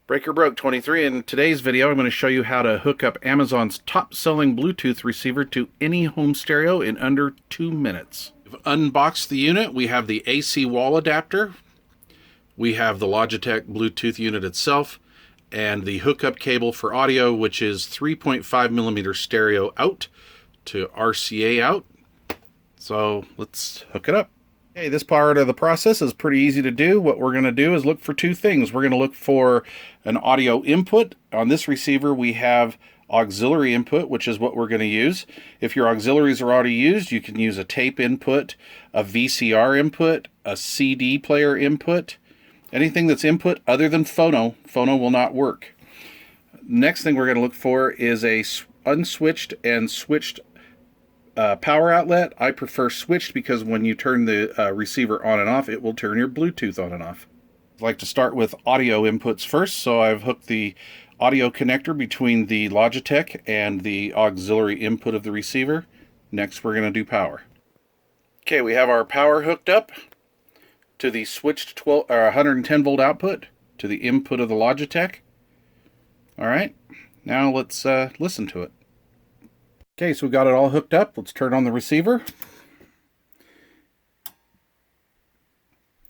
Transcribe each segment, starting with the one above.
Breaker Broke 23. In today's video, I'm going to show you how to hook up Amazon's top-selling Bluetooth receiver to any home stereo in under 2 minutes. We've unboxed the unit. We have the AC wall adapter. We have the Logitech Bluetooth unit itself and the hookup cable for audio, which is 3.5 millimeter stereo out to RCA out. So let's hook it up. Okay, this part of the process is pretty easy to do. What we're going to do is look for two things. We're going to look for an audio input. On this receiver, we have auxiliary input, which is what we're going to use. If your auxiliaries are already used, you can use a tape input, a VCR input, a CD player input. Anything that's input other than phono will not work. Next thing we're going to look for is a unswitched and switched power outlet. I prefer switched because when you turn the receiver on and off, it will turn your Bluetooth on and off. I'd like to start with audio inputs first, so I've hooked the audio connector between the Logitech and the auxiliary input of the receiver. Next, we're going to do power. Okay, we have our power hooked up to the switched 110 volt output to the input of the Logitech. All right, now let's listen to it. Okay, so we got it all hooked up. Let's turn on the receiver.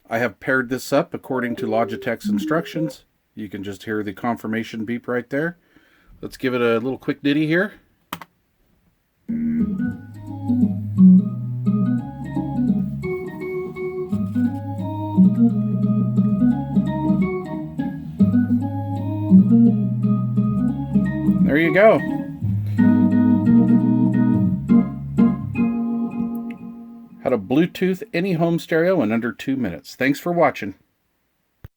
I have paired this up according to Logitech's instructions. You can just hear the confirmation beep right there. Let's give it a little quick ditty here. There you go. How to Bluetooth any home stereo in under 2 minutes. Thanks for watching.